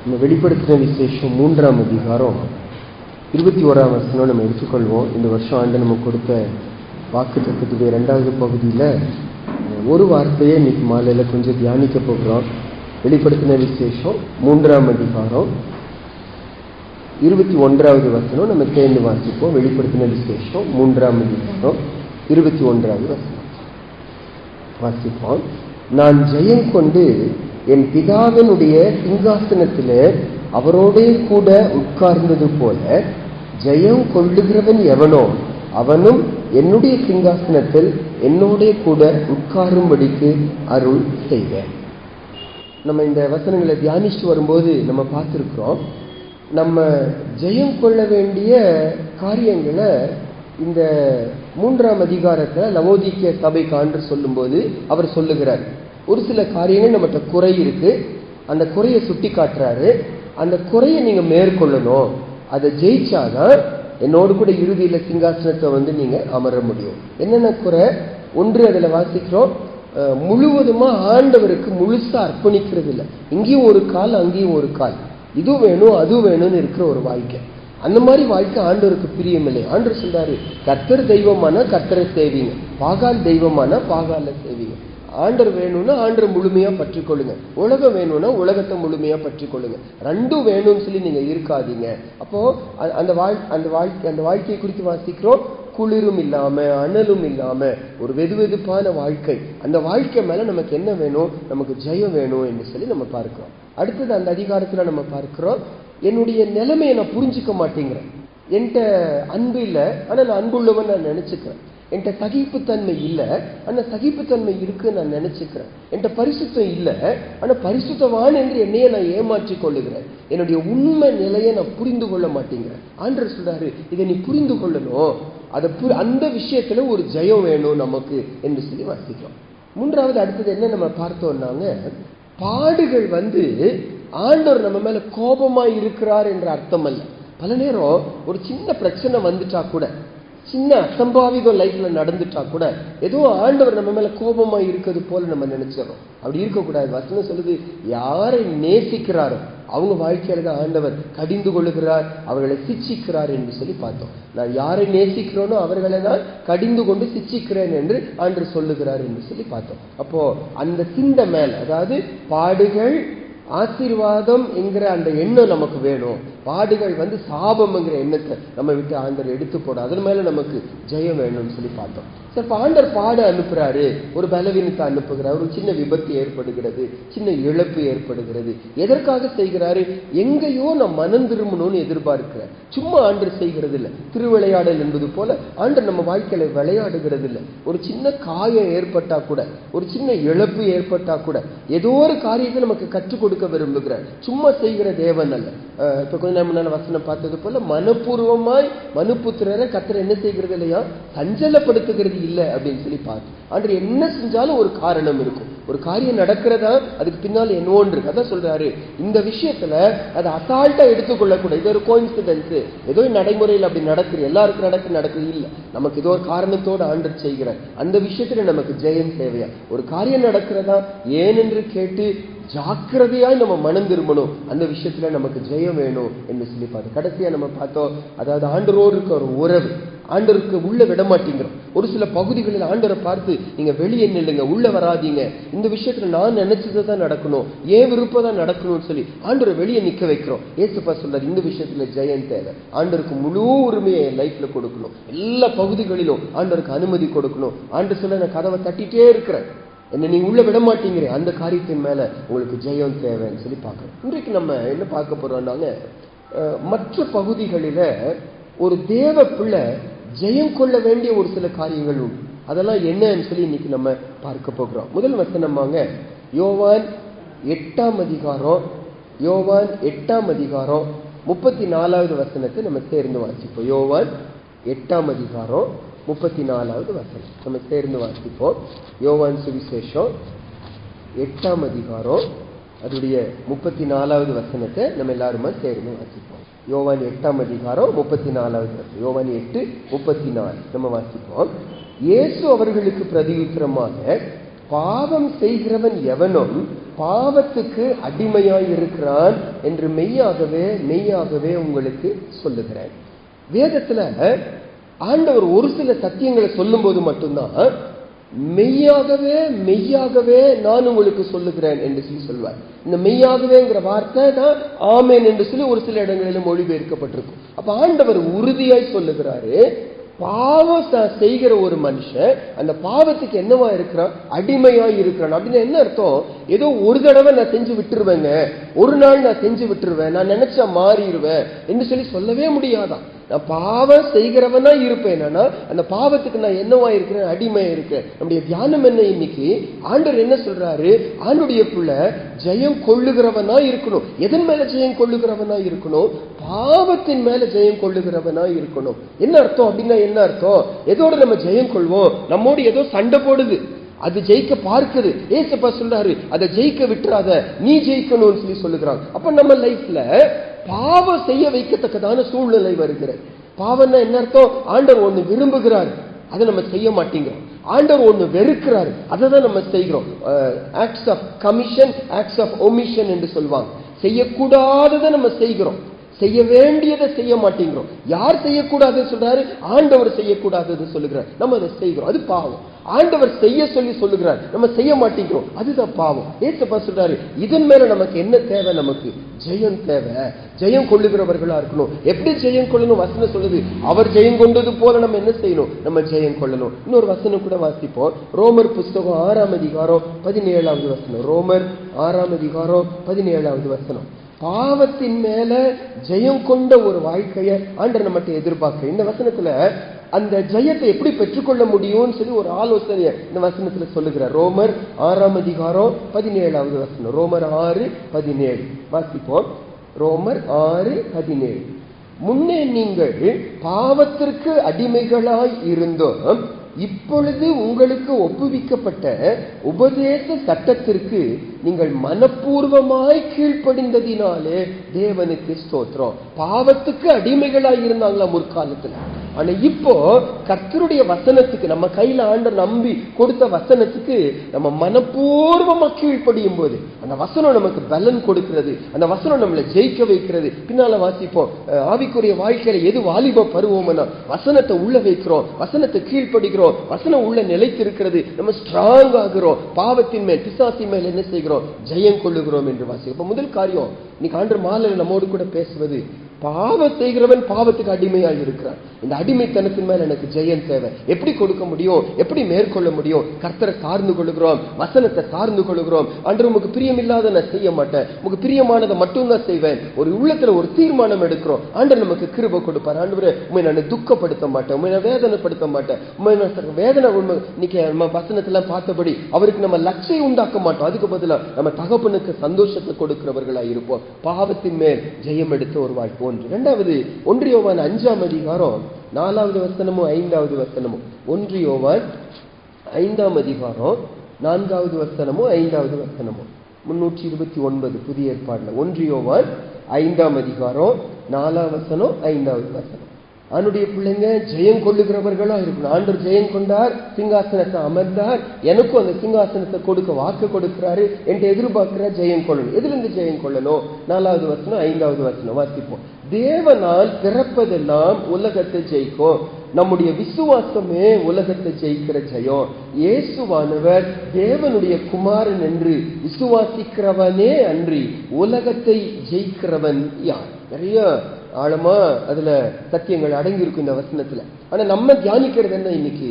நம்ம வெளிப்படுத்தின விசேஷம் 3ஆம் அதிகாரம் 21ஆம் வசனம் நம்ம எடுத்துக்கொள்வோம். இந்த வருஷம் ஆண்டு நம்ம கொடுத்த வாக்குத்தத்தத்துடைய 2வது பகுதியில் ஒரு வார்த்தையை இன்னைக்கு மாலையில் கொஞ்சம் தியானிக்க போகிறோம். வெளிப்படுத்தின விசேஷம் 3ஆம் அதிகாரம் 21வது வசனம் நம்ம சேர்ந்து வாசிப்போம். வெளிப்படுத்தின விசேஷம் 3ஆம் அதிகாரம் 21வது வசனம் வாசிப்போம். நான் ஜெயம் கொண்டு என் பிதாவினுடைய சிங்காசனத்தில் அவரோடே கூட உட்கார்ந்தது போல ஜெயம் கொள்ளுகிறவன் எவனோ அவனும் என்னுடைய சிங்காசனத்தில் என்னோட கூட உட்காரும்படிக்கு அருள் செய்வேன். நம்ம இந்த வசனங்களை தியானிச்சு வரும்போது நம்ம பார்த்துருக்கிறோம், நம்ம ஜெயம் கொள்ள வேண்டிய காரியங்களை இந்த 3ஆம் அதிகாரத்தில் லவோதிக்கேய சபைக்கு ஆண்டவர் சொல்லும்போது அவர் சொல்லுகிறார். ஒரு சில காரியங்கள் நம்மகிட்ட குறை இருக்கு, அந்த குறையை சுட்டி காட்டுறாரு. அந்த குறையை நீங்க மேற்கொள்ளணும், அதை ஜெயிச்சாதான் என்னோடு கூட இறுதியில சிங்காசனத்தை நீங்க அமர முடியும். என்னென்ன குறை? ஒன்று, அதுல வாசிக்கிறோம், முழுவதுமா ஆண்டவருக்கு முழுசா அர்ப்பணிக்கிறது இல்லை. இங்கேயும் ஒரு கால் அங்கேயும் ஒரு கால், இது வேணும் அது வேணும்னு இருக்கிற ஒரு வாழ்க்கை. அந்த மாதிரி வாழ்க்கை ஆண்டவருக்கு பிரியமில்லை. ஆண்டவர் சொல்றாரு, கர்த்தர் தெய்வமான கர்த்தரை சேவிங்க, பாகால் தெய்வமான பாகால சேவிங்க. ஆண்டவர் வேணும்னா ஆண்டரை முழுமையா பற்றி கொள்ளுங்க, உலகம் வேணும்னா உலகத்தை முழுமையா பற்றி கொள்ளுங்க. ரெண்டும் வேணும்னு சொல்லி நீங்க இருக்காதீங்க. அப்போ அந்த வாழ்க்கையை குறித்து வாசிக்கிறோம், குளிரும் இல்லாம அனலும் இல்லாம ஒரு வெதுவெதுப்பான வாழ்க்கை. அந்த வாழ்க்கை மேல நமக்கு என்ன வேணும்? நமக்கு ஜெயம் வேணும் என்று சொல்லி நம்ம பார்க்கிறோம். அடுத்தது அந்த அதிகாரத்துல நம்ம பார்க்கிறோம், என்னுடைய நிலைமையை நான் புரிஞ்சுக்க மாட்டேங்கிறேன். என்கிட்ட அன்பு இல்லை, ஆனா நான் அன்புள்ளவன் நான் நினைச்சுக்கிறேன். என்கிட்ட சகிப்புத்தன்மை இல்லை, ஆனா சகிப்புத்தன்மை இருக்குன்னு நான் நினைச்சுக்கிறேன். என்கிட்ட பரிசுத்தம் இல்லை, ஆனா பரிசுத்தவான் என்று என்னையே நான் ஏமாற்றி கொள்ளுகிறேன். என்னுடைய உண்மை நிலையை நான் புரிந்து கொள்ள மாட்டேங்கிறேன். ஆண்டவர் சொல்றாரு, இதை நீ புரிந்து கொள்ளணும், அந்த விஷயத்துல ஒரு ஜெயம் வேணும் நமக்கு என்று சொல்லி வாசிக்கிறோம். 3வது அடுத்தது என்ன நம்ம பார்த்தோம்னாங்க, பாடுகள் ஆண்டவர் நம்ம மேல கோபமா இருக்கிறார் என்ற அர்த்தம் அல்ல. பல நேரம் ஒரு சின்ன பிரச்சனை வந்துட்டா கூட, சின்ன அசம்பாவிதம் லைஃப்ல நடந்துட்டா கூட ஏதோ ஆண்டவர் நம்ம மேல கோபமா இருக்கிறது போல நம்ம நினைச்சிடறோம். அப்படி இருக்கக்கூடாது. வசனம் சொல்லுது, யாரை நேசிக்கிறாரோ அவங்க வாழ்க்கையில தான் ஆண்டவர் கடிந்து கொள்ளுகிறார், அவர்களை சிச்சிக்கிறார் என்று சொல்லி பார்த்தோம். நான் யாரை நேசிக்கிறோனோ அவர்களை நான் கடிந்து கொண்டு சிச்சிக்கிறேன் என்று ஆண்டவர் சொல்லுகிறார் என்று சொல்லி பார்த்தோம். அப்போ அந்த சிந்தை மேல, அதாவது பாடுகள் ஆசீர்வாதம் என்கிற அந்த எண்ணம் நமக்கு வேணும். பாடுகள் சாபம் என்கிற எண்ணத்தை நம்ம விட்டு ஆண்டவர் எடுத்து போட, அதன் மேல நமக்கு ஜெயம் வேணும்னு சொல்லி பார்த்தோம். சரி, ஆண்டவர் பாட அனுப்புறாரு, ஒரு பலவீனத்தை அனுப்புகிறார், ஒரு சின்ன விபத்து ஏற்படுகிறது, சின்ன இழப்பு ஏற்படுகிறது. எதற்காக செய்கிறாரு? எங்கேயோ நம்ம மனம் திரும்பணும்னு எதிர்பார்க்கிறார். சும்மா ஆண்டவர் செய்கிறது இல்லை. திருவிளையாடல் என்பது போல ஆண்டவர் நம்ம வாழ்க்கையில விளையாடுகிறது இல்லை. ஒரு சின்ன காயம் ஏற்பட்டா கூட, ஒரு சின்ன இழப்பு ஏற்பட்டா கூட ஏதோ ஒரு காரியத்தை நமக்கு கற்றுக் கொடுக்க விரும்புகிறார். சும்மா செய்கிற தேவன் அல்ல. இப்ப கொஞ்ச நேரம் முன்னால வசனம் பார்த்தது போல மனப்பூர்வமாய் மனுப்புத்திரரை கர்த்தர் என்ன செய்கிறது இல்லையா, சஞ்சலப்படுத்துகிறது இல்லை அப்படின்னு சொல்லி பார்த்து ஆண்டவர் என்ன செஞ்சாலும் ஒரு காரணம் இருக்கும். ஒரு காரியம் நடக்கிறதா அதுக்கு பின்னால் என்னோன்று அதான் சொல்றாரு. இந்த விஷயத்துல அதை அசால்ட்டா எடுத்துக்கொள்ளக்கூடாது. இது ஒரு கோயின்சிடன்ஸ், ஏதோ நடைமுறையில் அப்படி நடக்குது, எல்லாருக்கும் நடக்குது இல்லை. நமக்கு ஏதோ ஒரு காரணத்தோடு ஆண்டவர் செய்கிறார். அந்த விஷயத்துல நமக்கு ஜெயம் தேவையா? ஒரு காரியம் நடக்கிறதா ஏனென்று கேட்டு ஜாக்கிரதையாய் நம்ம மனம் திரும்பணும். அந்த விஷயத்துல நமக்கு ஜெயம் வேணும் என்று சொல்லி பார்த்தோம். கடைசியா நம்ம பார்த்தோம், அதாவது ஆண்டவரோடு இருக்க ஒரு உறவு, ஆண்டவருக்கு உள்ள விட மாட்டேங்கிறோம். ஒரு சில பகுதிகளில் ஆண்டவரை பார்த்து, நீங்க வெளியே நில்லுங்க, உள்ள வராதீங்க, இந்த விஷயத்துல நான் நினைச்சதுதான் நடக்கணும், ஏன் விருப்பம் தான் நடக்கணும்னு சொல்லி ஆண்டவரை வெளியே நிக்க வைக்கிறோம். ஏசுப்பா சொல்றாரு, இந்த விஷயத்துல ஜெயம் தேவை. ஆண்டவருக்கு முழு உரிமையை லைஃப்ல கொடுக்கணும். எல்லா பகுதிகளிலும் ஆண்டவருக்கு அனுமதி கொடுக்கணும். ஆண்டவர் சொல்ல, நான் கதவை தட்டிட்டே இருக்கிறேன், என்ன நீங்க உள்ள விட மாட்டேங்கிற, அந்த காரியத்தின் மேல உங்களுக்கு ஜெயம் தேவைன்னு சொல்லி பார்க்கணும். இன்றைக்கு நம்ம என்ன பார்க்க போறோம்னாங்க, மற்ற பகுதிகளில ஒரு தேவ பிள்ளை ஜெயம் கொள்ள வேண்டிய ஒரு சில காரியங்கள் உண்டு. அதெல்லாம் என்னன்னு சொல்லி இன்னைக்கு நம்ம பார்க்க போகிறோம். முதல் வசனமாங்க, யோவான் 8ஆம் அதிகாரம் 34வது வசனத்தை நம்ம சேர்ந்து வாசிப்போம். யோவான் 8ஆம் அதிகாரம் 34வது வசனம் நம்ம சேர்ந்து வாசிப்போம். யோவான் சுவிசேஷம் 8ஆம் அதிகாரம் அதோடைய 34வது வசனத்தை நம்ம எல்லாருமே சேர்ந்து வாசிப்போம். யோவான் 8ஆம் அதிகாரம் 34வது வசனம். யோவான் 8:34 நம்ம வாசிப்போம். இயேசு அவர்களுக்கு பிரதியுத்தரமாக, பாவம் செய்கிறவன் எவனும் பாவத்துக்கு அடிமையாய் இருக்கிறான் என்று மெய்யாகவே உங்களுக்கு சொல்லுகிறேன். வேதத்துல ஆண்டவர் ஒரு சில சத்தியங்களை சொல்லும் போது மட்டும்தான் மெய்யாகவே நான் உங்களுக்கு சொல்லுகிறேன் என்று சொல்வார். இந்த மெய்யாகவேங்கிற வார்த்தை தான் ஆமேன் என்று சொல்லி ஒரு சில இடங்களிலும் மொழிபெயர்க்கப்பட்டிருக்கும். அப்ப ஆண்டவர் உறுதியாய் சொல்லுகிறாரு, பாவம் செய்கிற ஒரு மனுஷன் அந்த பாவத்துக்கு என்னவா இருக்கிறான்? அடிமையாய் இருக்கிறான். அப்படின்னு என்ன அர்த்தம்? ஏதோ ஒரு தடவை நான் செஞ்சு விட்டுருவேங்க, ஒரு நாள் நான் செஞ்சு விட்டுருவேன், நான் நினைச்சா மாறிடுவேன் என்று சொல்லவே முடியாதான். நான் பாவம் செய்கிறவனா இருப்பேன், அந்த பாவத்துக்கு நான் என்னவா இருக்கிறேன்? அடிமையா இருக்கிறேன். நம்முடைய தியானம் என்ன இன்னைக்கு? ஆண்டவர் என்ன சொல்றாரு? ஆண்டுடைய பிள்ளை ஜெயம் கொள்ளுகிறவனா இருக்கணும். எதன் மேல ஜெயம் கொள்ளுகிறவனா இருக்கணும்? பாவத்தின் மேல ஜெயம் கொள்ளுகிறவனா இருக்கணும். என்ன அர்த்தம் அப்படின்னா என்ன அர்த்தம்? எதோட நம்ம ஜெயம் கொள்வோம்? நம்மோடு ஏதோ சண்டை போடுது, அது ஜெயிக்க பார்க்குது. ஏசப்பா சொல்றாரு, அதை ஜெயிக்க விட்டுறாத, நீ ஜெயிக்கணும்னு சொல்லுகிறாங்க. அப்ப நம்ம லைஃப்ல பாவம் செய்ய வைக்கத்தக்கதான சூழ்நிலை வருகிறது. பாவம்னா என்ன அர்த்தம்? ஆண்டவர் ஒண்ணு விரும்புகிறார், அதை நம்ம செய்ய மாட்டேங்கிறோம். ஆண்டவர் ஒண்ணு வெறுக்கிறார், அதை தான் நம்ம செய்கிறோம். Acts of commission, acts of omission என்று சொல்லுவாங்க. செய்யக்கூடாததை நம்ம செய்கிறோம், செய்ய வேண்டியதை செய்ய மாட்டேங்கிறோம். யார் செய்யக்கூடாது சொல்றாரு? ஆண்டவர் செய்யக்கூடாதது சொல்லுகிறார், நம்ம அதை செய்கிறோம். அது பாவம். ஆண்டவர் செய்ய சொல்லி சொல்லுகிறார், நம்ம செய்ய மாட்டேங்கிறோம், அதுதான் பாவம். ஏசப்பா சொல்றாரு, இதன் மேல நமக்கு என்ன தேவை? நமக்கு ஜெயம் தேவை. ஜெயம் கொள்ளுகிறவர்களா இருக்கணும். எப்படி ஜெயம் கொள்ளணும்? வசனம் சொல்லுது, அவர் ஜெயம் கொண்டது போல நம்ம என்ன செய்யணும்? நம்ம ஜெயம் கொள்ளணும். இன்னொரு வசனம் கூட வாசிப்போம். ரோமர் புஸ்தகம் 6ஆம் அதிகாரம் 17வது வசனம். ரோமர் 6ஆம் அதிகாரம் 17வது வசனம். பாவத்தின் மேல ஜெயம் கொண்ட ஒரு வாழ்க்கையை ஆண்டவர் நம்மகிட்ட எதிர்பார்க்க. இந்த வசனத்துல அந்த ஜெயத்தை எப்படி பெற்றுக்கொள்ள முடியும்னு சொல்லி ஒரு ஆலோசனையை இந்த வசனத்துல சொல்லுகிறார். ரோமர் 6ஆம் அதிகாரம் 17வது வசனம். ரோமர் 6:17 வாசிப்போம். ரோமர் 6:17. முன்னே நீங்கள் பாவத்திற்கு அடிமைகளாய் இருந்தோம், இப்பொழுது உங்களுக்கு ஒப்புவிக்கப்பட்ட உபதேச சட்டத்திற்கு நீங்கள் மனப்பூர்வமாய் கீழ்ப்படிந்ததினாலே தேவனுக்கு ஸ்தோத்திரம். பாவத்துக்கு அடிமைகளாய் இருந்தாங்களா முற்காலத்துல, ஆனா இப்போ கர்த்தருடைய வசனத்துக்கு, நம்ம கையில ஆண்டவர் நம்பி கொடுத்த வசனத்துக்கு நம்ம மனப்பூர்வமா கீழ்ப்படியும் போது அந்த வசனம் நமக்கு பலன் கொடுக்கிறது, அந்த வசனம் நம்மளை ஜெயிக்க வைக்கிறது. பின்னால வாசிப்போம். ஆவிக்குரிய வாழ்க்கையில எது வாலிப பருவம்னா வசனத்தை உள்ள வைக்கிறோம், வசனத்தை கீழ்ப்படுகிறோம், வசனம் உள்ள நிலைத்திருக்கிறது, நம்ம ஸ்ட்ராங் ஆகிறோம். பாவத்தின் மேல் பிசாசின் மேல் என்ன செய்கிறோம்? ஜெயம் கொள்ளுகிறோம் என்று வாசிப்போம். முதல் காரியம் இன்னைக்கு ஆண்டவர் மாலையில் நம்மோடு கூட பேசுவது, பாவம் செய்கிறவன் பாவத்துக்கு அடிமையாக இருக்கிறான். இந்த அடிமைத்தனத்தின் மேல எனக்கு ஜெயம் தேவை. எப்படி கொடுக்க முடியும்? எப்படி மேற்கொள்ள முடியும்? கர்த்தரை சார்ந்து கொள்ளுகிறோம், வசனத்தை சார்ந்து கொள்ளுகிறோம். ஆண்டவர் உமக்கு பிரியமில்லாத நான் செய்ய மாட்டேன், உமக்கு பிரியமானதை மட்டும் தான் செய்வேன். ஒரு உள்ளத்துல ஒரு தீர்மானம் எடுக்கிறோம். ஆண்டவர் நமக்கு கிருபை கொடுப்பார். ஆண்டவரே, உண்மை நான் துக்கப்படுத்த மாட்டேன், உண்மை நான் வேதனைப்படுத்த மாட்டேன், உண்மை வேதனை உண்மை. இன்னைக்கு நம்ம வசனத்துல பார்த்தபடி அவருக்கு நம்ம லட்சியம் உண்டாக்க மாட்டோம், அதுக்கு பதிலாக நம்ம தகப்பனுக்கு சந்தோஷத்தை கொடுக்கிறவர்களா இருப்போம். பாவத்தின் மேல் ஜெயம் எடுத்த ஒரு வாழ்க்கை. இரண்டாவது, 1 யோவான் 5ஆம் அதிகாரம் 4வது வசனமும் 5வது வசனமும். 1 யோவான் 5ஆம் அதிகாரம் 4வது வசனமும் 5வது வசனமும். 329 புதிய ஏற்பாடுல 1 யோவான் 5ஆம் அதிகாரம் 4வது வசனம் 5வது வசனம். அவனுடைய பிள்ளைங்க ஜெயம் கொள்ளுகிறவர்களா இருக்கணும். ஆண்டவர் ஜெயம் கொண்டார், சிங்காசனத்தை அமர்ந்தார், எனக்கும் அந்த சிங்காசனத்தை கொடுக்க வாக்கு கொடுக்கிறாரு என்று எதிர்பார்க்கிறார். ஜெயம் கொள்ளணும். எதுல இருந்து ஜெயம் கொள்ளணும்? 4வது வசனம் 5வது வசனம் வாசிப்போம். தேவனால் பிறப்பதெல்லாம் உலகத்தை ஜெயிக்கும். நம்முடைய விசுவாசமே உலகத்தை ஜெயிக்கிற ஜெயம். இயேசுவானவர் தேவனுடைய குமாரன் என்று விசுவாசிக்கிறவனே அன்றி உலகத்தை ஜெயிக்கிறவன் யார்? நிறைய ஆழமா அதுல சத்தியங்கள் அடங்கி இருக்கும் இந்த வசனத்துல. ஆனா நம்ம தியானிக்கிறது என்ன? இன்னைக்கு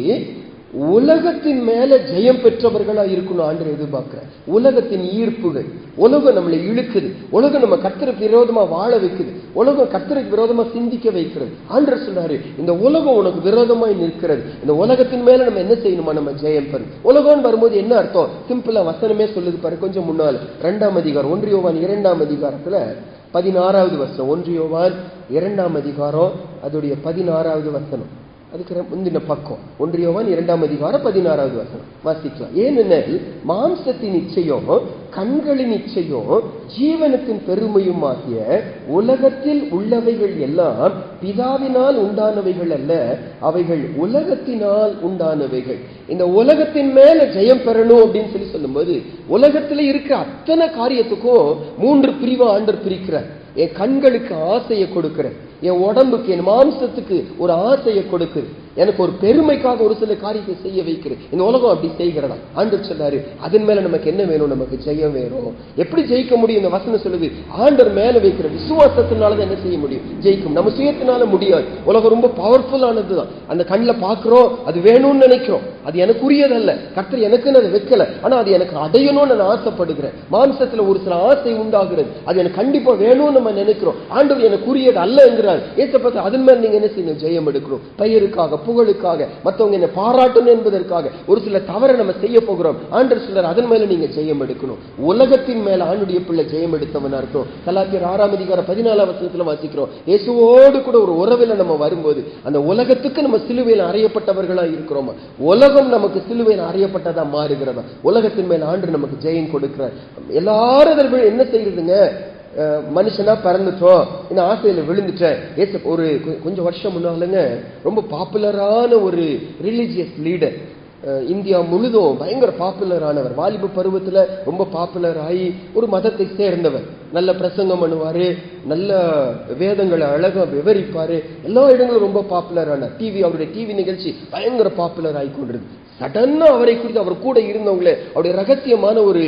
உலகத்தின் மேல ஜெயம் பெற்றவர்களா இருக்கணும் ஆண்டவர் எதிர்பார்க்கிற. உலகத்தின் ஈர்ப்புகள், உலகம் நம்மளை இழுக்குது, உலகம் நம்ம கர்த்தருக்கு விரோதமா வாழ வைக்குது, உலகம் கர்த்தருக்கு விரோதமா சிந்திக்க வைக்கிறது. ஆண்டவர் சொல்றாரு, இந்த உலகம் உனக்கு விரோதமாய் நிற்கிறது, இந்த உலகத்தின் மேல நம்ம என்ன செய்யணுமா? நம்ம ஜெயம் பெறும். உலகம் வரும்போது என்ன அர்த்தம்? சிம்பிளா வசனமே சொல்லுது பாரு. கொஞ்சம் முன்னால் 2ஆம் அதிகாரம் 1 யோவான் 2ஆம் அதிகாரத்துல 16வது வசனம். 1 யோவான் 2ஆம் அதிகாரம் அதோடைய 16வது வசனம். அதுக்கு முந்தின பக்கம் 1 யோவான் 2ஆம் அதிகாரம் 16வது வசனம் வாசிக்கலாம். ஏனெனில் மாம்சத்தின் இச்சையும் கண்களின் இச்சையும் ஜீவனத்தின் பெருமையும் ஆகிய உலகத்தில் உள்ளவைகள் எல்லாம் பிதாவினால் உண்டானவைகள் அல்ல, அவைகள் உலகத்தினால் உண்டானவைகள். இந்த உலகத்தின் மேல ஜெயம் பெறணும் அப்படின்னு சொல்லும்போது உலகத்துல இருக்கிற அத்தனை காரியத்துக்கும் 3 பிரிவா ஆண்டவர் பிரிக்கிறார். என் கண்களுக்கு ஆசையை கொடுக்கிறேன், என் உடம்புக்கு என் மாம்சத்துக்கு ஒரு ஆசையை கொடுக்குது, எனக்கு ஒரு பெருமைக்காக ஒரு சில காரியத்தை செய்ய வைக்கிறேன். இந்த உலகம் அப்படி செய்கிறதா? ஆண்டவர் சொல்லாரு, அதன் மேல நமக்கு என்ன வேணும்? நமக்கு ஜெயம் வேணும். எப்படி ஜெயிக்க முடியும்? இந்த வசனம் சொல்லுது, ஆண்டவர் மேல வைக்கிற விசுவாசத்தினாலதான் என்ன செய்ய முடியும்? ஜெயிக்கும். நம்ம சுயத்தினால முடியாது. உலகம் ரொம்ப பவர்ஃபுல்லானதுதான். அந்த கண்ணில் பாக்குறோம், அது வேணும்னு நினைக்கிறோம், அது எனக்கு உரியதல்ல, கர்த்தர் எனக்குன்னு அதை வைக்கல, ஆனா அது எனக்கு அடையணும்னு நான் ஆசைப்படுகிறேன். மாம்சத்துல ஒரு சில ஆசை உண்டாகிறது, அது எனக்கு கண்டிப்பா வேணும்னு நம்ம நினைக்கிறோம். ஆண்டவர் எனக்கு உரியது அல்ல என்கிறார். ஏசப்பட்ட அதன் மேல நீங்க என்ன செய்யணும்? ஜெயம் எடுக்கணும். பெயருக்காக, புகழுக்காக, மற்றவங்க என்ன பாராட்டணும் என்பதற்காக ஒரு சில தவறை நம்ம செய்ய போகிறோம். ஆண்டவர் சொல்றார், அதன் மேல நீங்க ஜெயம் எடுக்கணும். உலகத்தின் மேல ஆண்டுடைய பிள்ளை ஜெயம் எடுத்தவனா இருக்கணும். கலாத்தியர் 6:14 வாசிக்கிறோம், இயேசுவோடு கூட ஒரு உறவில் நம்ம வரும்போது அந்த உலகத்துக்கு நம்ம சிலுவையில் அறையப்பட்டவர்களா இருக்கிறோமா? உலகம் நமக்கு சிலுவையில் அறையப்பட்டதா மாறுகிறதா? உலகத்தின் மேல ஆண்டு நமக்கு ஜெயம் கொடுக்கிறார். எல்லாரும் என்ன செய்யறதுங்க? மனுஷனா பிறந்துட்டோம், இந்த ஆசையில விழுந்துட்டேன். ஒரு கொஞ்சம் வருஷம் முன்னாலுங்க ரொம்ப பாப்புலரான ஒரு ரிலிஜியஸ் லீடர் இந்தியா முழுதும் பயங்கர பாப்புலர் ஆனவர். வாலிப பருவத்துல ரொம்ப பாப்புலர் ஆகி ஒரு மதத்தை சேர்ந்தவர். நல்ல பிரசங்கம் பண்ணுவாரு, நல்ல வேதங்களை அழகா விவரிப்பாரு, எல்லா இடங்களும் ரொம்ப பாப்புலர் ஆனார். அவருடைய டிவி நிகழ்ச்சி பயங்கர பாப்புலர் ஆகி கொண்டிருக்கு. சடனா அவரை குறித்து அவர் கூட இருந்தவங்களே அவருடைய ரகசியமான ஒரு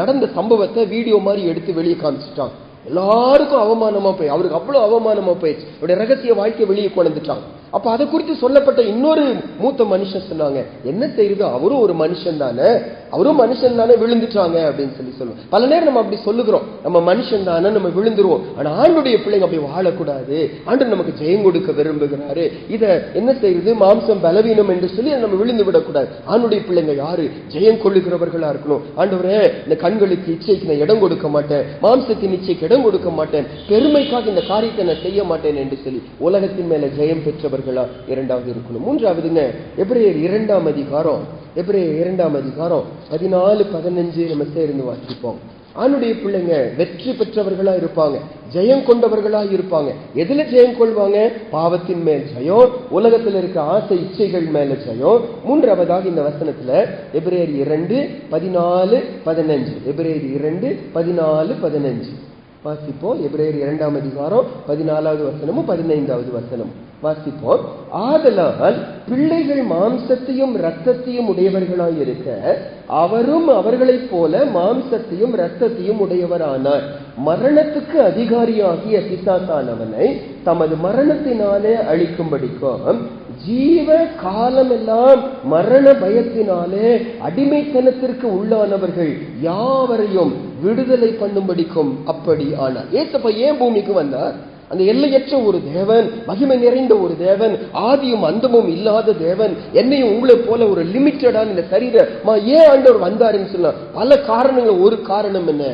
நடந்த சம்பவத்தை வீடியோ மாதிரி எடுத்து வெளியே காமிச்சிட்டாங்க. எல்லாருக்கும் அவமானமா போய், அவருக்கு அவ்வளவு அவமானமா போயிடுச்சு. அவருடைய ரகசிய வாழ்க்கை வெளியே கொண்டுட்டாங்க. அப்ப அதை குறித்து சொல்லப்பட்ட இன்னொரு மூத்த மனுஷன் சொன்னாங்க, என்ன செய்யுது, அவரும் ஒரு மனுஷன் தானே, அவரும் மனுஷன் தானே, விழுந்துட்டாங்க அப்படின்னு சொல்லுவோம். பல நேரம் நம்ம அப்படி சொல்லுகிறோம், நம்ம மனுஷன் தானே, நம்ம விழுந்துருவோம். ஆனா ஆண்டுடைய பிள்ளைங்க அப்படி வாழக்கூடாது. ஆண்டு நமக்கு ஜெயம் கொடுக்க விரும்புகிறாரு. இத என்ன செய்யுது, மாம்சம் பலவீனம் என்று சொல்லி நம்ம விழுந்து விடக்கூடாது. ஆண்டுடைய பிள்ளைங்க யாரு? ஜெயம் கொள்ளுகிறவர்களா இருக்கணும். ஆண்டவரே, இந்த கண்களுக்கு இச்சைக்கு நான் இடம் கொடுக்க மாட்டேன், மாம்சத்தின் இச்சைக்கு இடம் கொடுக்க மாட்டேன், பெருமைக்காக இந்த காரியத்தை நான் செய்ய மாட்டேன் என்று சொல்லி உலகத்தின் மேல ஜெயம் பெற்றவர் இரண்டாவது இருக்கணும். மூன்றாவதுங்க, எபிரேயர் 2ஆம் அதிகாரம் 14-15 நம்ம சேர்ந்து வாசிப்போம். ஆணுடைய பிள்ளைங்க வெற்றி பெற்றவர்களா இருப்பாங்க, ஜெயம் கொண்டவர்களா இருப்பாங்க. எதுல ஜெயம் கொள்வாங்க? பாவத்தின் மேல் ஜெயம், உலகத்தில் இருக்க ஆசை இச்சைகள் மேல ஜெயம். மூன்றாவதாக இந்த வசனத்துல எபிரேயர் 2:14-15 எபிரேயர் 2:14-15 வாசிப்போம். எபிரேயர் 2ஆம் அதிகாரம் 14வது வசனமும் 15வது வசனம் வாசிப்போம். ஆதலால் பிள்ளைகள் மாம்சத்தையும் இரத்தத்தையும் உடையவர்களாய் இருக்க அவரும் அவர்களைப் போல மாம்சத்தையும் இரத்தத்தையும் உடையவரானார். மரணத்துக்கு அதிகாரியாகிய பிசாசானவனை தமது மரணத்தினாலே அழிக்கும்படிக்கும் ஜீவ காலமெல்லாம் மரண பயத்தினாலே அடிமைத்தனத்திற்கு உள்ளானவர்கள் யாவரையும் விடுதலை பண்ணும்படிக்கும் அப்படி ஆனார். ஏசப்பா ஏன் பூமிக்கு வந்தார்? அந்த எல்லையற்ற ஒரு தேவன், மகிமை நிறைந்த ஒரு தேவன், ஆதியும் அந்தமும் இல்லாத தேவன், என்னையும் உங்களை போல ஒரு லிமிட்டடான இந்த சரீரமா ஏன் ஆண்டவர் வந்தாருன்னு சொன்னா பல காரணங்கள். ஒரு காரணம் என்ன?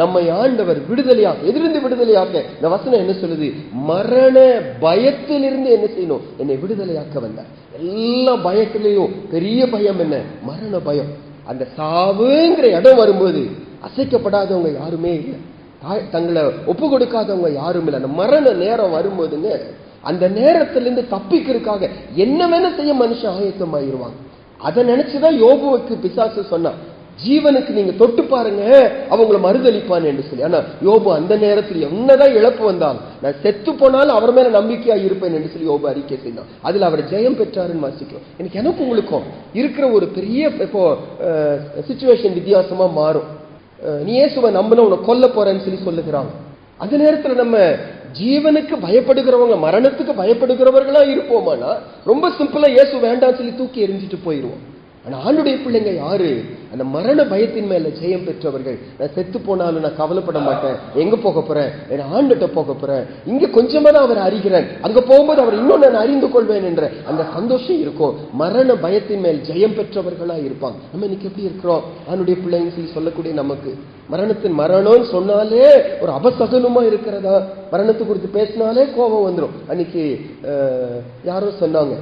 நம்மை ஆண்டவர் விடுதலையாக, எதிர்ந்து விடுதலையாக்க. இந்த வசனம் என்ன சொல்லுது? மரண பயத்திலிருந்து என்ன செய்யணும்? என்னை விடுதலையாக்க வந்தார். எல்லா பயத்திலையும் பெரிய பயம் என்ன? மரண பயம். அந்த சாவுங்கிற இடம் வரும்போது அசைக்கப்படாதவங்க யாருமே இல்லை, தங்களை ஒப்பு கொடுக்காதவங்க யாரும் இல்லை. அந்த மரண நேரம் வரும்போதுங்க, அந்த நேரத்திலிருந்து தப்பிக்கிறதுக்காக என்ன வேணா செய்ய மனுஷன் ஆயத்தமாயிருவாங்க. அதை நினைச்சுதான் யோபுவுக்கு பிசாசு சொன்னான், ஜீவனுக்கு நீங்க தொட்டு பாருங்க அவங்கள மறுதளிப்பான் என்று சொல்லி. ஆனா யோபு அந்த நேரத்தில் என்னதான் இழப்பு வந்தாலும் நான் செத்து போனாலும் அவர் மேல நம்பிக்கையா இருப்பேன் என்று சொல்லி யோபு அறிக்கை செய்தான். அதுல அவர் ஜெயம் பெற்றாருன்னு வாசிக்கிறோம். எனக்கு உங்களுக்கும் இருக்கிற ஒரு பெரிய இப்போ சிச்சுவேஷன் வித்தியாசமா மாறும். நீ இயேசுவை நம்பின உன்னை கொல்ல போறேன்னு சொல்லி சொல்லுகிறாங்க. அந்த நேரத்துல நம்ம ஜீவனுக்கு பயப்படுகிறவங்க, மரணத்துக்கு பயப்படுகிறவர்களா இருப்போமானா ரொம்ப சிம்பிளா இயேசு வேண்டாம் சொல்லி தூக்கி எரிஞ்சிட்டு போயிடுவோம். ஆனா ஆண்டுடைய பிள்ளைங்க யாரு? அந்த மரண பயத்தின் மேல ஜெயம் பெற்றவர்கள். நான் செத்து போனாலும் நான் கவலைப்பட மாட்டேன், எங்க போக போறேன்? என் ஆண்டுகிட்ட போக போறேன், இங்க கொஞ்சமா தான் அவர் அறிகிறேன், அங்க போகும்போது அவர் இன்னும் நான் அறிந்து கொள்வேன் என்ற அந்த சந்தோஷம் இருக்கும். மரண பயத்தின் மேல் ஜெயம் பெற்றவர்களா இருப்பாங்க. நம்ம இன்னைக்கு எப்படி இருக்கிறோம்? ஆண்டுடைய பிள்ளைங்க சொல்லி சொல்லக்கூடிய நமக்கு மரணம்னு சொன்னாலே ஒரு அபசகனமா இருக்கிறதா? மரணத்தை குறித்து பேசினாலே கோபம் வந்துடும். அன்னைக்கு யாரோ சொன்னாங்க,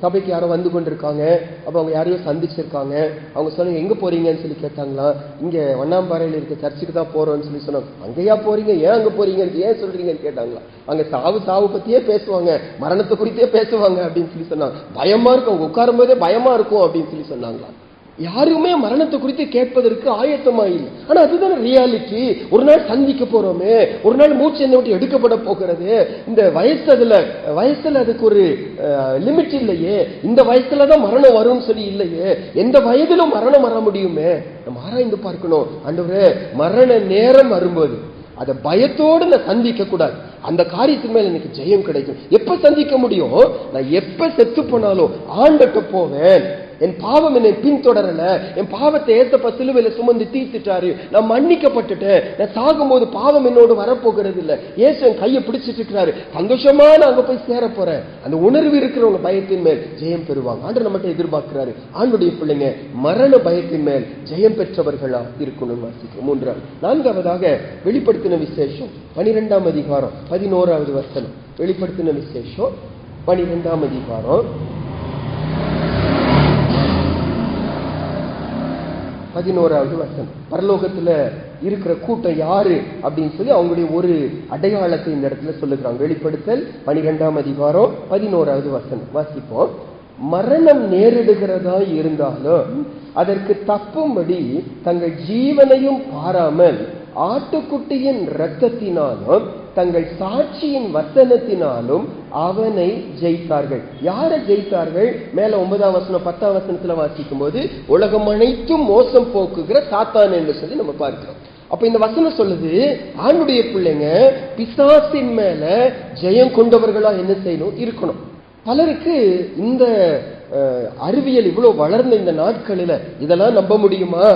சபைக்கு யாரோ வந்து கொண்டிருக்காங்க. அப்போ அவங்க யாரையோ சந்திச்சிருக்காங்க. அவங்க சொன்னாங்க, எங்கே போறீங்கன்னு சொல்லி கேட்டாங்களா. இங்கே வண்ணாம்பாறையில் இருக்க சர்ச்சுக்கு தான் போறோம்னு சொல்லி சொன்னாங்க. அங்கேயா போறீங்க, ஏன் அங்கே போறீங்கன்னு ஏன் சொல்றீங்கன்னு கேட்டாங்களா. அங்கே சாவு பத்தியே பேசுவாங்க, மரணத்தை குறித்தே பேசுவாங்க அப்படின்னு சொல்லி சொன்னாங்க. பயமா இருக்கும், அவங்க உட்காரும் போதே பயமா இருக்கும் அப்படின்னு சொல்லி சொன்னாங்களா. யாருமே மரணத்தை குறித்து கேட்பதற்கு ஆயத்தமா இல்லை. ஆனா அதுதான் ரியாலிட்டி. ஒரு நாள் சந்திக்க போறோமே, ஒரு நாள் மூச்சு என்ன விட்டு எடுக்கப்பட போகிறது. இந்த வயசுல அதுக்கு ஒரு லிமிட் இல்லையே. இந்த வயசுலதான் மரணம் வரும்னு சொல்லி இல்லையே. எந்த வயதிலும் மரணம் வர முடியுமே. நம்ம ஆராய்ந்து பார்க்கணும். ஆண்டவரே, மரண நேரம் வரும்போது அதை பயத்தோடு நான் சந்திக்க கூடாது. அந்த காரியத்தின் மேல எனக்கு ஜெயம் கிடைக்கும். எப்ப சந்திக்க முடியும்? நான் எப்ப செத்து போனாலும் ஆண்டட்ட போவேன். என் பாவம் என்னை பின்தொடரல, என் பாவத்தை ஏசப்பா சிலுவையில சுமந்து தீர்த்துட்டாரு, நான் மன்னிக்கப்பட்டுட்டேன், நான் சாகும்போது பாவம் என்னோடு வரப்போகிறது இல்லை, ஏசு என் கையை பிடிச்சிட்டு இருக்கிறாரு, சந்தோஷமா நான் அங்க போய் சேர போறேன். அந்த உணர்வு இருக்கிறவங்க பயத்தின் மேல் ஜெயம் பெறுவாங்க. ஆண்டவர் நம்மகிட்ட எதிர்பார்க்கிறாரு, ஆண்டுடைய பிள்ளைங்க மரண பயத்தின் மேல் ஜெயம் பெற்றவர்களா இருக்கணும். வாசிக்கிறோம். 4ஆவதாக வெளிப்படுத்தின விசேஷம் 12ஆம் அதிகாரம் 11வது வசனம். வெளிப்படுத்தின விசேஷம் 12ஆம் அதிகாரம் 11வது வசனம். பரலோகத்துல இருக்கிற கூட்டம் யாரு அப்படின்னு சொல்லி அவங்களுடைய ஒரு அடையாளத்தை இந்த இடத்துல சொல்லுகிறாங்க. வெளிப்படுத்தல் 12ஆம் அதிகாரம் 11வது வசனம் வாசிப்போம். மரணம் நேரிடுகிறதா இருந்தாலும் அதற்கு தப்பும்படி தங்கள் ஜீவனையும் பாராமல் ஆட்டுக்குட்டியின் இரத்தத்தினாலும் தங்கள் சாட்சியின் வசனத்தினாலும் அவனை ஜெயித்தார்கள். யாரை ஜெயித்தார்கள்? மேல 9ஆம் வசனம் 10ஆம் வசனத்துல வாசிக்கும் போது உலகம் அனைத்தும் மோசம் போக்குகிற சாத்தான் என்று சொல்லி நம்ம பார்க்கிறோம். அப்ப இந்த வசனம் சொல்லுது, ஆண்டுடைய பிள்ளைங்க பிசாசின் மேல ஜெயம் கொண்டவர்களா என்ன செய்யணும்? இருக்கணும். பலருக்கு இந்த அறிவியல் இவ்வளவு வளர்ந்த இந்த நாட்களில் இதெல்லாம் நம்ப முடியுமா?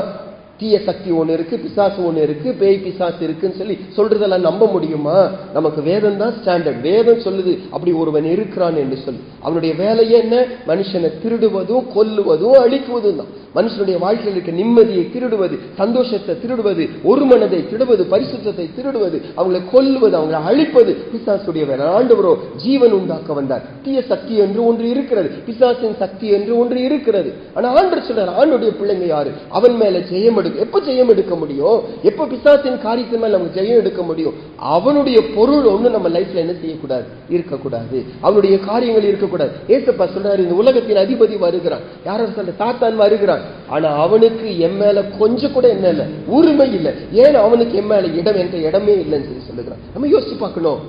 தீய சக்தி ஒண்ணு இருக்கு, பிசாசு ஒண்ணு இருக்கு, பேய் பிசாசு இருக்குன்னு சொல்லி சொல்றதெல்லாம் நம்ப முடியுமா? நமக்கு வேதம் தான் ஸ்டாண்டர்ட். வேதம் சொல்லுது அப்படி ஒருவன் இருக்கிறான் என்று சொல்லி. அவனுடைய வேலையே என்ன? மனுஷனை திருடுவதும் கொல்லுவதும் அழிக்குவதும் தான். மனுஷனுடைய வாழ்க்கையில் இருக்க நிம்மதியை திருடுவது, சந்தோஷத்தை திருடுவது, ஒரு மனதை திருடுவது, பரிசுத்தத்தை திருடுவது, அவங்களை கொல்லுவது, அவங்களை அழிப்பது பிசாசுடைய வேலை. ஆண்டவரோ ஜீவன் உண்டாக்க வந்தார். தீய சக்தி என்று ஒன்று இருக்கிறது, பிசாசின் சக்தி என்று ஒன்று இருக்கிறது. ஆனா ஆண்டவர் சொல்றார், ஆண்டுடைய பிள்ளைங்க யாரு? அவன் மேல ஜெயம் எடுக்க. எப்ப ஜெயம் எடுக்க முடியும்? எப்ப பிசாசின் காரியத்தின் மேல நமக்கு ஜெயம் எடுக்க முடியும்? அவனுடைய பொருள் ஒண்ணு நம்ம லைஃப்ல என்ன செய்யக்கூடாது? இருக்கக்கூடாது. அவனுடைய காரியங்கள் இருக்கக்கூடாது. ஏசப்பா சொல்றாரு, இந்த உலகத்தின் அதிபதி வருகிறான். யாரும் சொல்ற சாத்தான் வருகிறான். ஆனா அவனுக்கு என் மேல கொஞ்சம் கூட என்ன இல்லை, உரிமை இல்லை. ஏன் அவனுக்கு என் மேல இடம் என்ற இடமே இல்லைன்னு சொல்லி சொல்லுகிறான். நம்ம யோசிச்சு பார்க்கணும்.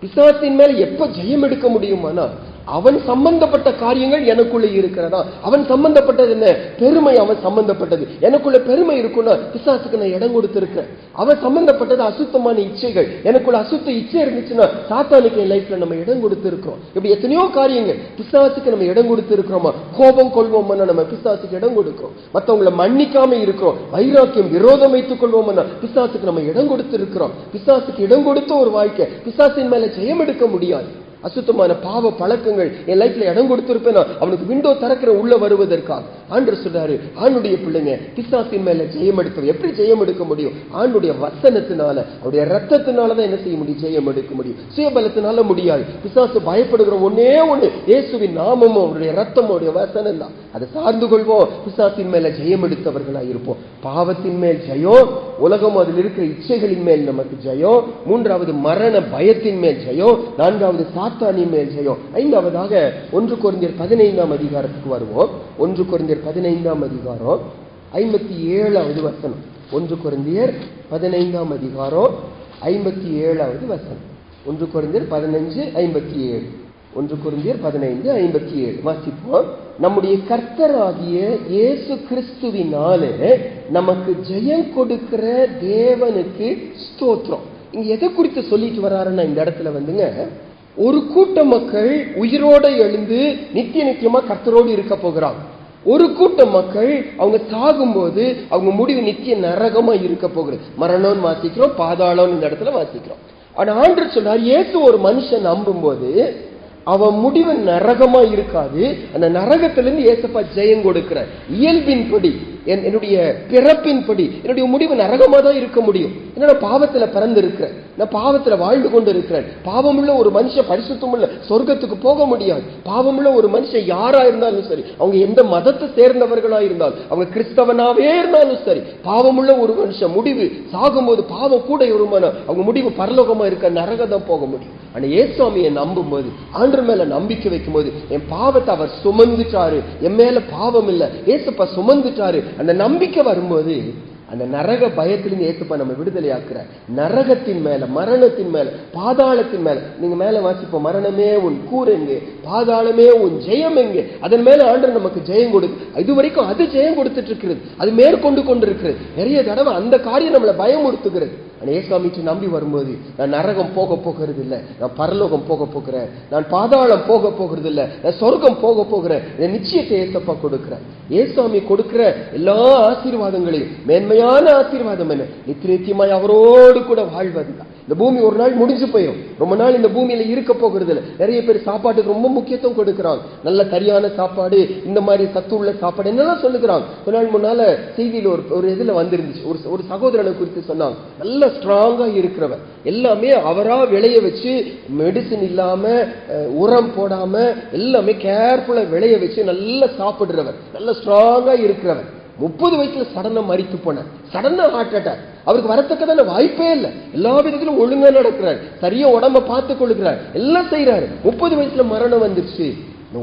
பிசாசின் மேல எப்ப ஜெயம் எடுக்க முடியுமானா அவன் சம்பந்தப்பட்ட காரியங்கள் எனக்குள்ள இருக்கிறதா? அவன் சம்பந்தப்பட்டது என்ன? பெருமை. அவன் சம்பந்தப்பட்டது எனக்குள்ள பெருமை இருக்குன்னா பிசாசுக்கு நான் இடம் கொடுத்திருக்கிறேன். அவன் சம்பந்தப்பட்டது அசுத்தமான இச்சைகள். எனக்குள்ள அசுத்த இச்சை இருந்துச்சுன்னா சாத்தானுக்கு என் லைஃப்ல நம்ம இடம் கொடுத்திருக்கிறோம். இப்படி எத்தனையோ காரியங்கள் பிசாசுக்கு நம்ம இடம் கொடுத்திருக்கிறோமா? கோபம் கொள்வோம்னா நம்ம பிசாசுக்கு இடம் கொடுக்கிறோம். மற்றவங்களை மன்னிக்காம இருக்கிறோம். வைராக்கியம், விரோதம் வைத்துக் கொள்வோம்னா பிசாசுக்கு நம்ம இடம் கொடுத்திருக்கிறோம். பிசாசுக்கு இடம் கொடுத்த ஒரு வாழ்க்கை பிசாசின் மேல ஜெயம் எடுக்க முடியாது. அசுத்தமான பாவ பழக்கங்கள் என் லைஃப்ல இடம் கொடுத்திருப்பேன். அவனுக்கு விண்டோ திறக்கிற உள்ள வருவதற்காக ஆண்டவர் சொல்றாரு, ஆண்டுடைய பிள்ளைங்க பிசாசின் மேல ஜெயம் எடுக்க. எப்படி ஜெயம் எடுக்க முடியும்? ஆண்டுடைய வசனத்தினால, அவருடைய ரத்தத்தினாலதான் என்ன செய்ய முடியும்? ஜெயம் எடுக்க முடியும். சுயபலத்தினால முடியாது. பிசாசு பயப்படுகிற ஒன்னே ஒண்ணு இயேசுவின் நாமமும் அவருடைய ரத்தமும் அவருடைய வசனம் தான். அதை சார்ந்து கொள்வோம். பிசாசின் மேல ஜெயம் எடுத்தவர்களா இருப்போம். பாவத்தின் மேல் ஜெயம், உலகம் அதில் இருக்கிற இச்சைகளின் மேல் நமக்கு ஜெயம். 3வது மரண பயத்தின் மேல் ஜெயம். 4வது சாத்தானின் மேல் ஜெயம். 5ஆவதாக 1 கொரிந்தியர் 15ஆம் அதிகாரத்துக்கு வருவோம். 1 கொரிந்தியர் 15ஆம் அதிகாரம் 57வது வசனம். 1 கொரிந்தியர் 15ஆம் அதிகாரம் 57வது வசனம். 1 கொரிந்தியர் 15:57. 1 கொரிந்தியர் 15:57 வாசிப்போம். நம்முடைய கர்த்தராகிய இயேசு கிறிஸ்துவினாலே நமக்கு ஜெயம் கொடுக்கிற தேவனுக்கு ஸ்தோத்திரம். இங்க எதை குறித்து சொல்லிட்டு வர்றாருன்னா இந்த இடத்துல வந்துங்க, ஒரு கூட்ட மக்கள் உயிரோட எழுந்து நித்திய நித்தியமா கர்த்தரோடு இருக்க போகிறாங்க. ஒரு கூட்ட மக்கள் அவங்க சாகும்போது அவங்க முடிவு நித்திய நரகமா இருக்க போகிறது. மரணம்னு வாசிக்கிறோம், பாதாளம் இந்த இடத்துல வாசிக்கிறோம். ஆனா ஆண்டவர் சொல்றார், இயேசு ஒரு மனுஷன் நம்பும் போது அவன் முடிவு நரகமா இருக்காது. அந்த நரகத்திலிருந்து ஏசப்பா ஜெயம் கொடுக்கிறார். இயல்பின்படி, என்னுடைய பிறப்பின்படி என்னுடைய முடிவு நரகமா தான் இருக்க முடியும். ஏன்னா நான் பாவத்துல பிறந்து இருக்கிறேன், நான் பாவத்துல வாழ்ந்து கொண்டு இருக்கிறேன். பாவமுள்ள ஒரு மனுஷன் பரிசுத்தமுள்ள சொர்க்கத்துக்கு போக முடியாது. பாவமுள்ள ஒரு மனுஷன் யாரா இருந்தாலும் சரி, அவங்க எந்த மதத்தை சேர்ந்தவர்களா இருந்தாலும், அவங்க கிறிஸ்தவனாவே இருந்தாலும் சரி, பாவமுள்ள ஒரு மனுஷன் முடிவு சாகும்போது பாவம் கூட இருமானா அவங்க முடிவு பரலோகமா இருக்க நரகம் தான் போக முடியும். ஆனா ஏசுவாமியை நம்பும் போது, ஆண்டவர் மேல நம்பிக்கை வைக்கும் போது, என் பாவத்தை அவர் சுமந்துட்டாரு, என் மேல பாவம் இல்ல, ஏசப்பா சுமந்துட்டாரு, அந்த நம்பிக்கை வரும்போது அந்த நரக பயத்திலிருந்து ஏசப்பா நம்ம விடுதலை ஆக்குற. நரகத்தின் மேல, மரணத்தின் மேல, பாதாளத்தின் மேல, நீங்க மேல வாசிப்போம், மரணமே உன் கூர் எங்கே, பாதாளமே உன் ஜெயம் எங்கே, அதன் மேல ஆண்டவர் நமக்கு ஜெயம் கொடுக்கு. இது வரைக்கும் அது ஜெயம் கொடுத்துட்டு இருக்கிறது, அது மேற்கொண்டு கொண்டு இருக்கிறது. நிறைய தடவை அந்த காரியம் நம்மளை பயமுறுத்துகிறது. ஏசாமிட்டு நம்பி வரும்போது, நான் நரகம் போக போகிறது இல்லை, நான் பரலோகம் போக போகிறேன், நான் பாதாளம் போக போகிறது இல்லை, நான் சொர்க்கம் போக போகிறேன், நிச்சயத்தை ஏசப்பா கொடுக்கிறேன். ஏசாமி கொடுக்கிற எல்லா ஆசீர்வாதங்களையும் மேன்மையான ஆசீர்வாதம் என்ன, நித்தியமாய் அவரோடு கூட வாழ்வதுதான். இந்த பூமி ஒரு நாள் முடிஞ்சு போயிடும், ரொம்ப நாள் இந்த பூமியில இருக்க போகிறது இல்லை. நிறைய பேர் சாப்பாட்டுக்கு ரொம்ப முக்கியத்துவம் கொடுக்கிறாங்க, நல்ல சரியான சாப்பாடு, இந்த மாதிரி சத்து உள்ள சாப்பாடு என்னெல்லாம் சொல்லுகிறாங்க. ஒரு நாள் முன்னால செய்தியில் ஒரு இதுல வந்துருந்துச்சு, ஒரு சகோதரனை குறித்து சொன்னாங்க. நல்ல ஸ்ட்ராங்கா இருக்கிறவர், எல்லாமே அவரா விளைய வச்சு, மெடிசின் இல்லாம, உரம் போடாம, எல்லாமே கேர்ஃபுல்லா விளைய வச்சு நல்லா சாப்பிடுறவர், நல்ல ஸ்ட்ராங்கா இருக்கிறவர். 30 வயசுல சடனா மரித்து போனார், சடனா ஹார்ட் அட்டாக். அவருக்கு வரத்தக்கதான வாய்ப்பே இல்லை. எல்லா விதத்திலும் ஒழுங்கா நடக்கிறார், சரியா உடம்ப பார்த்து கொள்கிறார், எல்லாம் செய்யறாரு. 30 வயசுல மரணம் வந்துருச்சு.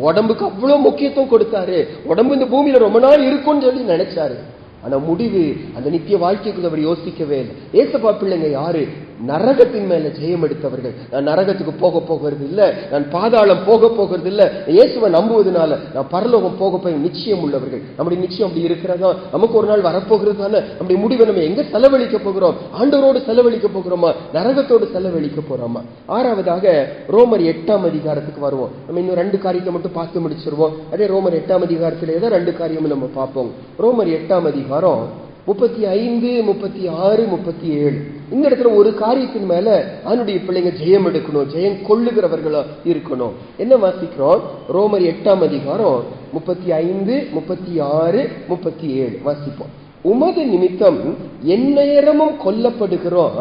உடம்புக்கு அவ்வளவு முக்கியத்துவம் கொடுத்தாரு, உடம்பு இந்த பூமியில ரொம்ப நாள் இருக்கும்னு சொல்லி நினைச்சாரு. ஆனா முடிவு அந்த நித்திய வாழ்க்கைக்கு அவர் யோசிக்கவே இல்லை. ஏசப்பா பிள்ளைங்க யாரு? நரகத்தின் மேல ஜெயம் எடுத்தவர்கள். நான் நரகத்துக்கு போக போகிறது இல்லை, நான் பாதாளம் போக போகிறது இல்லை, இயேசுவை நம்புவதனால நான் பரலோகம் போக போய் நிச்சயம் உள்ளவர்கள். நம்முடைய நிச்சயம் அப்படி இருக்கிறதா? நமக்கு ஒரு நாள் வரப்போகிறது தானே. நம்முடைய முடிவை நம்ம எங்க செலவழிக்க போகிறோம்? ஆண்டவரோடு செலவழிக்க போகிறோமா, நரகத்தோடு செலவழிக்க போறோமா? 6வதாக ரோமர் 8ஆம் அதிகாரத்துக்கு வருவோம். நம்ம இன்னும் 2 காரியத்தை மட்டும் பார்த்து முடிச்சிருவோம். அதே ரோமர் 8ஆம் அதிகாரத்திலே தான் 2 காரியமும் நம்ம பார்ப்போம். ரோமர் 8ஆம் அதிகாரம் 35, 36, 37. இந்த இடத்துல ஒரு காரியத்தின் மேல அவனுடைய பிள்ளைங்க ஜெயம் எடுக்கணும், ஜெயம் கொள்ளுகிறவர்களா இருக்கணும். என்ன வாசிக்கிறோம்? ரோமர் 8ஆம் அதிகாரம் 35, 36, 37 வாசிப்போம். உமது நிமித்தம் எந்நேரமும் கொல்லப்படுகிறோம்,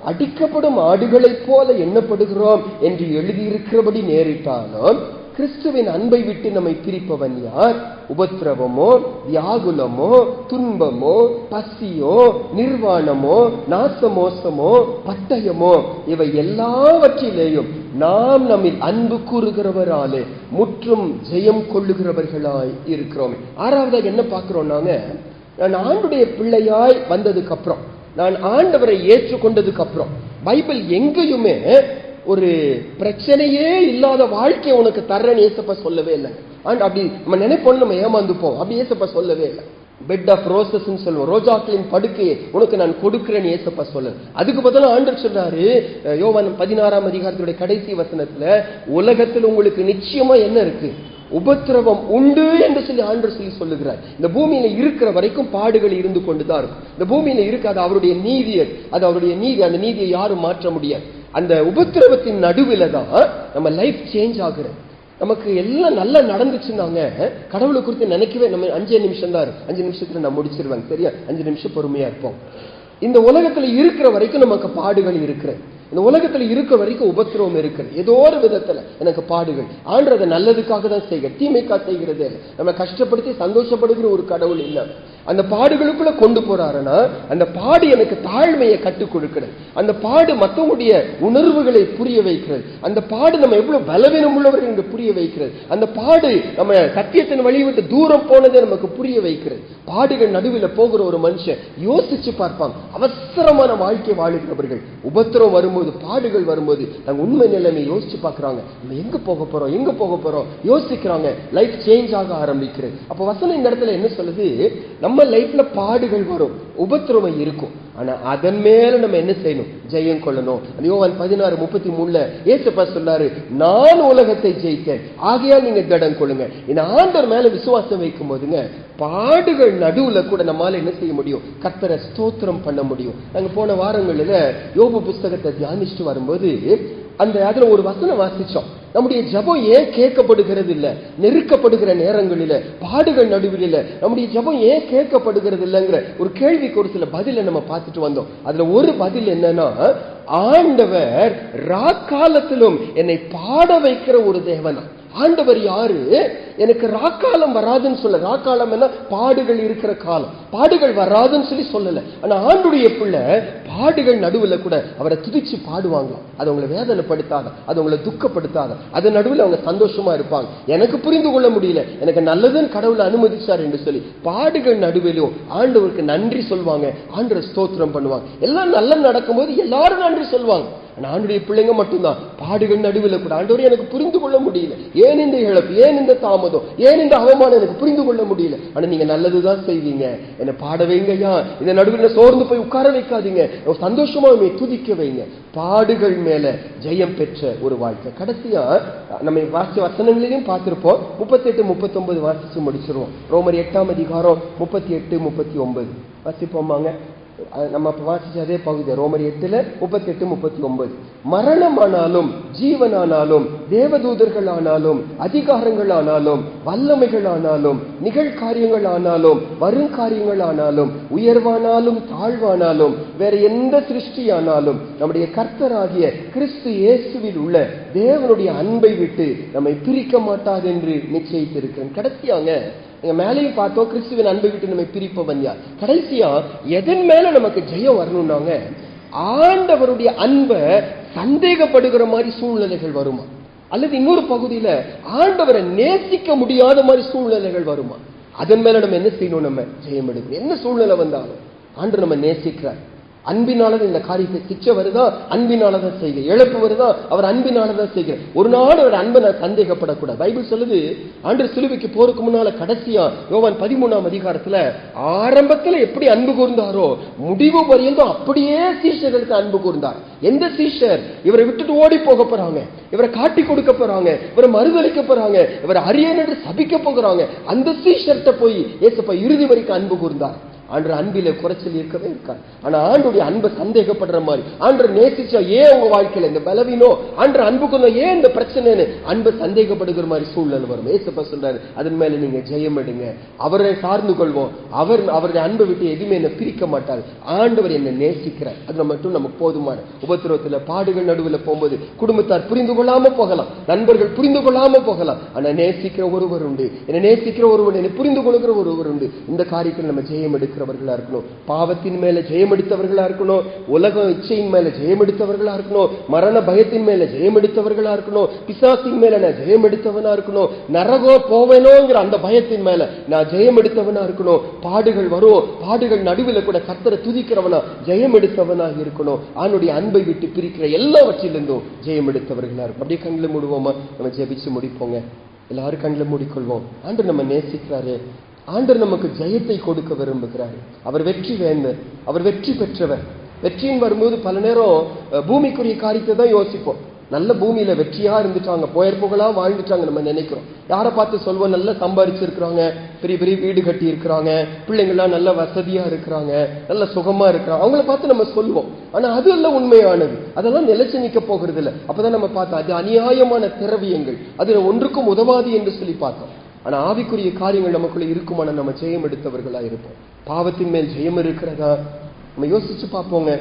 அடிக்கப்படும் ஆடுகளைப் போல எண்ணப்படுகிறோம் என்று எழுதியிருக்கிறபடி நேரிட்டாலும் கிறிஸ்துவின் அன்பை விட்டு நம்மை பிரிப்பவன் யார்? உபத்திரவமோ, வியாகுலமோ, துன்பமோ, பசியோ, நிர்வாணமோ, நாசமோசமோ, பட்டயமோ, இவை எல்லாவற்றிலேயும் நாம் நம்மில் அன்பு கூறுகிறவராலே முற்றும் ஜெயம் கொள்ளுகிறவர்களாய் இருக்கிறோம். 6வதாக என்ன பார்க்கிறோம்? நான் ஆண்டுடைய பிள்ளையாய் வந்ததுக்கு அப்புறம், நான் ஆண்டவரை ஏற்றுக்கொண்டதுக்கு அப்புறம், பைபிள் எங்கேயுமே ஒரு பிரச்சனையே இல்லாத வாழ்க்கையை உனக்கு தர்றேன்னு ஏசப்பா சொல்லவே இல்லை. அப்படி நம்ம நினைப்போம், நம்ம ஏமாந்துப்போம். அப்படி ஏசப்பா சொல்லவே இல்லை. பெட் ஆஃப் ரோசஸ் சொல்லுவோம், ரோஜாக்களின் படுக்கையை உனக்கு நான் கொடுக்கிறேன்னு ஏசப்பா சொல்ல. அதுக்கு பதிலா ஆண்டவர் சொல்றாரு யோவான் 16ஆம் அதிகாரத்துடைய கடைசி வசனத்துல, உலகத்தில் உங்களுக்கு நிச்சயமா என்ன இருக்கு? உபத்திரவம் உண்டு என்று சொல்லி ஆண்டவர் சொல்லுகிறார். இந்த பூமியில இருக்கிற வரைக்கும் பாடுகள் இருந்து கொண்டுதான் இருக்கும். இந்த பூமியில இருக்கு, அது அவருடைய நீதி, அது அவருடைய நீதி. அந்த நீதியை யாரும் மாற்ற முடியாது. அந்த உபத்திரவத்தின் நடுவில் தான் நம்ம லைஃப் சேஞ்ச் ஆகுறது. நமக்கு எல்லாம் நல்லா நடந்துச்சுன்னாங்க, கடவுளை குறித்து நினைக்கவே நம்ம 5 நிமிஷம் தான் இருக்கு. 5 நிமிஷத்துல நான் முடிச்சிருவேன், சரியா? 5 நிமிஷம் பொறுமையா இருப்போம். இந்த உலகத்துல இருக்கிற வரைக்கும் நமக்கு பாடுகள் இருக்கிறது. இந்த உலகத்துல இருக்க வரைக்கும் உபத்திரவம் இருக்கிறது. ஏதோ ஒரு விதத்துல எனக்கு பாடுகள். ஆண்டவர் அதை நல்லதுக்காக தான் செய்கிற, தீமைக்காக செய்கிறதே இல்லை. நம்ம கஷ்டப்படுத்தி சந்தோஷப்படுகிற ஒரு கடவுள் இல்லை. அந்த பாடுகளுக்குள்ள கொண்டு போறாருன்னா, அந்த பாடு எனக்கு தாழ்மையை கற்றுக் கொடுக்கிறது. அந்த பாடு மற்றவங்களுடைய உணர்வுகளை புரிய வைக்கிறது. அந்த பாடு நம்ம எவ்வளவு பலவீனம் உள்ளவர்கள் என்று புரிய வைக்கிறது. அந்த பாடு நம்ம சத்தியத்தின் வழியை விட்டு தூரம் போனதை நமக்கு புரிய வைக்கிறது. பாடுகள் நடுவில் போகிற ஒரு மனுஷன் யோசிச்சு பார்ப்பாங்க. அவசரமான வாழ்க்கை வாழுகிறவர்கள் உபத்திரம் வரும்போது, பாடுகள் வரும்போது நாங்க உண்மை நிலைமை யோசிச்சு பார்க்கறாங்க. நம்ம எங்க போக போறோம் யோசிக்கிறாங்க. லைஃப் சேஞ்ச் ஆக ஆரம்பிக்கிறது. அப்ப வசனம் இந்த இடத்துல என்ன சொல்லுது? நம்ம லைஃப்ல பாடுகள் வரும், உபத்திரவம் இருக்கும். ஆனா அதன் மேல நம்ம என்ன செய்யணும்? ஜெயம் கொள்ளணும். யோவான் 16:33 ஏசப்பா சொல்றாரு, நான் உலகத்தை ஜெயித்தேன், ஆகையால் நீங்க திடம் கொள்ளுங்க. இந்த ஆண்டவர் மேல விசுவாசம் வைக்கும் போதுங்க, பாடுகள் நடுவுல கூட நம்மால என்ன செய்ய முடியும்? கர்த்தரை ஸ்தோத்திரம் பண்ண முடியும். நாங்க போன வாரங்களில யோபு புஸ்தகத்தை தியானிச்சுட்டு வரும்போது, அதுல ஒரு வசனம் வாசிச்சோம். நம்முடைய ஜெபம் ஏன் கேட்கப்படுகிறது இல்ல? நெருக்கப்படுகிற நேரங்களில, பாடுகள் நடுவில் நம்முடைய ஜெபம் ஏன் கேட்கப்படுகிறது இல்லைங்கிற ஒரு கேள்விக்கு ஒரு சில பதில நம்ம பார்த்துட்டு வந்தோம். அதுல ஒரு பதில் என்னன்னா, ஆண்டவர் ராக்காலத்திலும் என்னை பாட வைக்கிற ஒரு தேவனா. ஆண்டவர் யாரு? எனக்கு ராக்காலம் வராதுன்னு சொல்ல. ராக்காலம் என்ன? பாடுகள் இருக்கிற காலம். பாடுகள் வராதுன்னு சொல்லல. ஆனா ஆண்டுடைய பிள்ளை பாடுகள் நடுவுல கூட அவரை துதிச்சு பாடுவாங்களாம். அது உங்களை வேதனைப்படுத்தாத, அது உங்களை துக்கப்படுத்தாத, அது நடுவில் அவங்க சந்தோஷமா இருப்பாங்க. எனக்கு புரிந்து கொள்ள முடியல, எனக்கு நல்லதுன்னு கடவுளை அனுமதிச்சார் என்று சொல்லி பாடுகள் நடுவிலும் ஆண்டவருக்கு நன்றி சொல்வாங்க, ஆண்டவரை ஸ்தோத்திரம் பண்ணுவாங்க. எல்லாம் நல்லா நடக்கும்போது எல்லாரும் நன்றி சொல்வாங்க. ஆண்டுடைய பிள்ளைங்க மட்டும்தான் பாடுகள் நடுவில் கூட, ஆண்டவரே எனக்கு புரிந்து கொள்ள முடியல, ஏன் இந்த இழப்பு, ஏன் இந்த தாமதம், ஏன் இந்த அவமானம், எனக்கு புரிந்து கொள்ள முடியல, ஆனா நீங்க நல்லதுதான் செய்வீங்க, என்ன பாட வைங்கய்யா, இந்த நடுவில் சோர்ந்து போய் உட்கார வைக்காதீங்க, சந்தோஷமா துதிக்க வைங்க. பாடுகள் மேல ஜெயம் பெற்ற ஒரு வாழ்க்கை. கடைசியா நம்ம வாசிச்ச வசனங்களிலையும் பார்த்திருப்போம். 38, 39 வாசிச்சு முடிச்சிருவோம். ரோமர் 8ஆம் அதிகாரம் 38, 39 வாசிப்போமாங்க. நம்ம வாசிச்ச அதே பகுதி ரோமர் 8, 38, 39. மரணமானாலும் ஜீவனானாலும் தேவதூதர்கள் ஆனாலும் அதிகாரங்கள் ஆனாலும் வல்லமைகள் ஆனாலும் நிகழ்காரியங்கள் ஆனாலும் வருங்காரியங்கள் ஆனாலும் உயர்வானாலும் தாழ்வானாலும் வேற எந்த சிருஷ்டியானாலும் நம்முடைய கர்த்தராகிய கிறிஸ்து இயேசுவில் உள்ள தேவனுடைய அன்பை விட்டு நம்மை பிரிக்க மாட்டாது என்று நிச்சயித்திருக்கிறேன். கடைசியாங்க மேலையும் பார்த்தோம், கிறிஸ்துவின் அன்பை விட்டு நம்ம பிரிப்பவன் யார்? கடைசியா எதன் மேல நமக்கு ஜெயம் வரணும்னாங்க, ஆண்டவருடைய அன்பை சந்தேகப்படுகிற மாதிரி சூழ்நிலைகள் வருமா, அல்லது இன்னொரு பகுதியில ஆண்டவரை நேசிக்க முடியாத மாதிரி சூழ்நிலைகள் வருமா? அதன் மேல நம்ம என்ன செய்யணும்? நம்ம ஜெயம் எடுக்கணும். என்ன சூழ்நிலை வந்தாலும் ஆண்டவர் நம்ம நேசிக்கிறார். அன்பினாலதான் இந்த காரியத்தை சிச்சை வருதா, அன்பினாலதான் செய்க. இழப்பு வருதா, அவர் அன்பினாலதான் செய்கிற. ஒரு நாள் அவர் அன்பை நான் சந்தேகப்படக்கூடாது. பைபிள் சொல்லுது, ஆண்டவர் சிலுவைக்கு போறதுக்கு முன்னால கடைசியா யோவான் 13ஆம் அதிகாரத்துல ஆரம்பத்துல எப்படி அன்பு கூர்ந்தாரோ முடிவு வரையும் அப்படியே சீஷர்களுக்கு அன்பு கூர்ந்தார். எந்த சீஷர் இவரை விட்டுட்டு ஓடி போக போறாங்க, இவரை காட்டி கொடுக்க போறாங்க, இவரை மறுதளிக்க போறாங்க, இவரை அரியன் என்று சபிக்க போகிறாங்க, அந்த சீஷர்கிட்ட போய் ஏசப்பா இறுதி வரைக்கும் அன்பு கூர்ந்தார். ஆண்டு அன்பில குறைச்சல் இருக்கவே இருக்காது. ஆனா ஆண்டுடைய அன்பை சந்தேகப்படுற மாதிரி, ஆண்டு நேசிச்சா ஏன் உங்க வாழ்க்கையில இந்த பலவீனோ, ஆண்டு அன்புக்கு ஏன் இந்த பிரச்சனைன்னு அன்பை சந்தேகப்படுகிற மாதிரி சூழ்நிலை வரும். ஏசப்பா சொல்றாரு, அதன் மேல நீங்க ஜெயம் எடுங்க, அவரை சார்ந்து கொள்வோம், அவருடைய அன்பை விட்டு எதுவுமே என்ன பிரிக்க மாட்டார். ஆண்டவர் என்ன நேசிக்கிறார், அது மட்டும் நமக்கு போதுமான. உபத்திரவத்துல பாடுகள் நடுவில் போகும்போது குடும்பத்தார் புரிந்து கொள்ளாம போகலாம், நண்பர்கள் புரிந்து கொள்ளாம போகலாம், ஆனா நேசிக்கிற ஒருவர் உண்டு, என்ன நேசிக்கிற ஒருவர், என்னை புரிந்து கொள்கிற ஒருவர் உண்டு. இந்த காரியத்தில் நம்ம ஜெயம் எடுக்க இருக்கணும். பாவத்தின் மேல ஜெயம் எடுத்தவர்களா இருக்கணும், உலக இச்சையின் மேல ஜெயம் எடுத்தவர்களா இருக்கணும், மரண பயத்தின் மேல ஜெயம் எடுத்தவர்களா இருக்கணும், பிசாசின் மேல நான் ஜெயம் எடுத்தவனா இருக்கணும், நரகோ போவேனோங்கிற அந்த பயத்தின் மேல நான் ஜெயம் எடுத்தவனா இருக்கணும். பாடுகள் வரும், பாடுகள் நடுவில் கூட கர்த்தரை துதிக்கிறவனா ஜெயம் எடுத்தவனா இருக்கணும். அவனுடைய அன்பை விட்டு பிரிக்கிற எல்லாவற்றிலிருந்தும் ஜெயம் எடுத்தவர்களா இருக்கும். அப்படியே கண்ணில் மூடுவோமா, நம்ம ஜெபிச்சு முடிப்போங்க. எல்லாரும் கண்ணில் மூடிக்கொள்வோம். ஆண்டு நம்ம நேசிக்கிறாரு, ஆண்டவர் நமக்கு ஜெயத்தை கொடுக்க விரும்புகிறார். அவர் வெற்றி வேந்தர், அவர் வெற்றி பெற்றவர். வெற்றியின் வரும்போது பல நேரம் பூமிக்குரிய காரியத்தை தான் யோசிப்போம். நல்ல பூமியில வெற்றியா இருந்துட்டாங்க, புகழா வாழ்ந்துட்டாங்க நம்ம நினைக்கிறோம். யாரை பார்த்து சொல்வோம், நல்லா சம்பாதிச்சிருக்கிறாங்க, பெரிய பெரிய வீடு கட்டி இருக்கிறாங்க, பிள்ளைங்கள்லாம் நல்ல வசதியா இருக்கிறாங்க, நல்ல சுகமா இருக்கிறாங்க, அவங்கள பார்த்து நம்ம சொல்லுவோம். ஆனா அது எல்லாம் உண்மையானது, அதெல்லாம் நிலைச்சு நிக்க போகிறது இல்லை. அப்பதான் நம்ம பார்த்தோம், அது அநியாயமான திரவியங்கள், அது ஒன்றுக்கும் உதவாது என்று சொல்லி பார்த்தோம். ஆனா ஆவிக்குரிய காரியங்கள் நமக்குள்ள இருக்குமான நம்ம ஜெயம் எடுத்தவர்களா இருப்போம். பாவத்தின் மேல் ஜெயம் இருக்கிறதா நம்ம யோசிச்சு பார்ப்போங்க.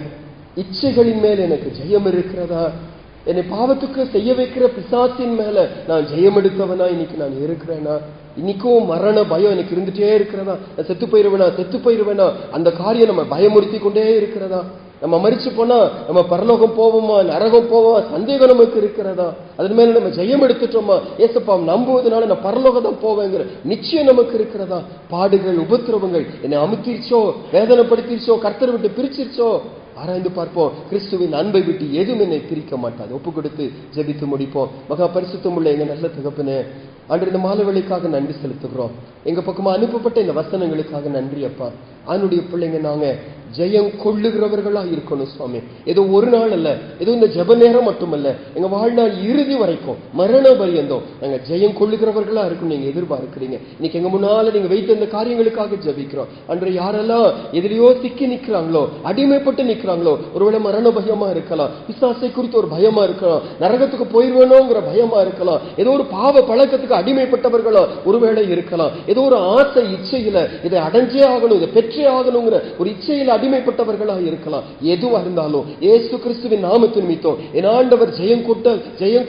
இச்சைகளின் மேல் எனக்கு ஜெயம் இருக்கிறதா, என்னை பாவத்துக்கு செய்ய வைக்கிற பிசாசின் மேல நான் ஜெயம் எடுத்தவனா இன்னைக்கு நான் இருக்கிறேனா, இன்னைக்கும் மரண பயம் எனக்கு இருந்துட்டே இருக்கிறதா, நான் செத்து போயிருவேனா, அந்த காரியம் நம்ம பயமுறுத்தி கொண்டே இருக்கிறதா, நம்ம மரிச்சு போனா நம்ம பரலோகம் போவோமா நரகம் போவோமா சந்தேகம் நமக்கு இருக்கிறதா, அதன் மேல நம்ம ஜெயம் எடுத்துட்டோமா, ஏசப்பா நம்புவதனால நான் பரலோகம் தான் போவேங்கிற நிச்சயம் நமக்கு இருக்கிறதா. பாடுகள் உபத்திரவங்கள் என்னை அமுத்திருச்சோ, வேதனைப்படுத்திருச்சோ, கர்த்தரை விட்டு பிரிச்சிருச்சோ, ஆராய்ந்து பார்ப்போம். கிறிஸ்துவின் அன்பை விட்டு எதுவும் என்னை பிரிக்க மாட்டாது. ஒப்பு கொடுத்து ஜெபித்து முடிப்போம். மகா பரிசுத்தம் உள்ள எங்க நல்ல தகப்பனே, ஆண்டு இந்த மாலை வேளைக்காக நன்றி செலுத்துகிறோம். எங்க பக்கமா அனுப்பப்பட்ட இந்த வசனங்களுக்காக நன்றி அப்பா. அதனுடைய பிள்ளைங்க நாங்க ஜெயம் கொள்ளுகிறவர்களா இருக்கணும் சுவாமி. ஏதோ ஒரு நாள் அல்ல, ஏதோ இந்த ஜெப நேரம் மட்டுமல்ல, எங்க வாழ்நாள் இறுதி வரைக்கும் மரண பரியந்தம் நாங்க ஜெயம் கொள்ளுகிறவர்களா இருக்கணும் நீங்க எதிர்பார்க்கிறீங்க. இன்னைக்கு எங்க முன்னால நீங்க வைத்த இந்த காரியங்களுக்காக ஜெபிக்கிறோம். அன்று யாரெல்லாம் எதிலையோ சிக்கி நிக்கிறாங்களோ, அடிமைப்பட்டு நிக்கிறாங்களோ, ஒருவேளை மரண பயமா இருக்கலாம், பிசாசை குறித்து ஒரு பயமா இருக்கலாம், நரகத்துக்கு போயிருவேணுங்கிற பயமா இருக்கலாம், ஏதோ ஒரு பாவ பழக்கத்துக்கு அடிமைப்பட்டவர்களோ ஒருவேளை இருக்கலாம், ஏதோ ஒரு ஆசை இச்சையில இதை அடைஞ்சே ஆகணும், இதை பெற்றே ஆகணுங்கிற ஒரு இச்சையில அடிமைப்பட்டவர்களாக இருக்கலாம். எதுவா இருந்தாலும் இயேசு கிறிஸ்துவின் நாமத்தின் நிமித்தம் என் ஆண்டவர் ஜெயம்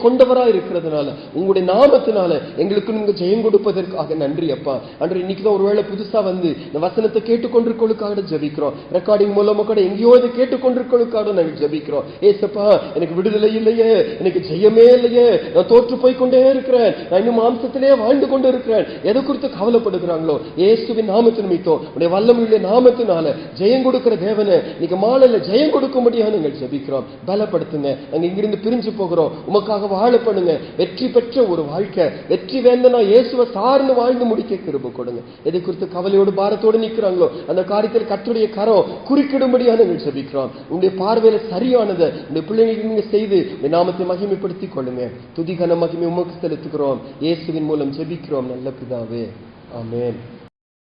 கொண்டவரா இருக்கிறதுனால உங்களுடைய நாமத்தினால எங்களுக்கு நீங்க ஜெயம் கொடுப்பதற்காக நன்றி அப்பா. அன்று இன்னைக்குதான் ஒருவேளை புதுசா வந்து இந்த வசனத்தை கேட்டுக்கொண்டிருக்கொள்ளுக்காக ஜெபிக்கிறோம். ரெக்கார்டிங் மூலமா கூட எங்கேயோ இதை கேட்டுக்கொண்டிருக்கொள்ளுக்காக நாங்கள் ஜெபிக்கிறோம். ஏசப்பா, எனக்கு விடுதலை இல்லையே, எனக்கு ஜெயமே இல்லையே, நான் தோற்று போய் கொண்டே இருக்கிறேன், நான் இன்னும் மாம்சத்திலே வாழ்ந்து கொண்டு இருக்கிறேன், எதை குறித்து கவலைப்படுகிறாங்களோ இயேசுவின் நாமத்தின் நிமித்தம் உடைய வல்லமையுள்ள நாமத்தினால ஜெயம் கொடுக்கிற தேவனை இன்னைக்கு மாலையில ஜெயம் கொடுக்க முடியாது நாங்கள் ஜெபிக்கிறோம். பலப்படுத்துங்க. நாங்க இங்கிருந்து பிரிஞ்சு போகிறோம், உமக்காக வாழ பண்ணுங்க. வெற்றி பெற்ற ஒரு வாழ்க்கை, வெற்றி வேந்தனா இயேசுவை சார்ந்து வாழ்ந்து முடிக்க கிருபை கொடுங்க. எதை குறித்து கவலையோடு பாரத்தோடு நிற்கிறாங்களோ அந்த காரியத்தில் கர்த்தருடைய கரம் குறுக்கிடும்படியாக நாங்கள் ஜெபிக்கிறோம். உங்களுடைய பார்வையில சரியானதை உங்களுடைய பிள்ளைங்களுக்கு நீங்க செய்து உங்களுடைய நாமத்தை மகிமைப்படுத்திக் கொள்ளுங்க. துதிகன மகிமை உமக்கு செலுத்துகிறோம். இயேசுவின் மூலம் ஜெபிக்கிறோம் நல்ல பிதாவே. ஆமென்.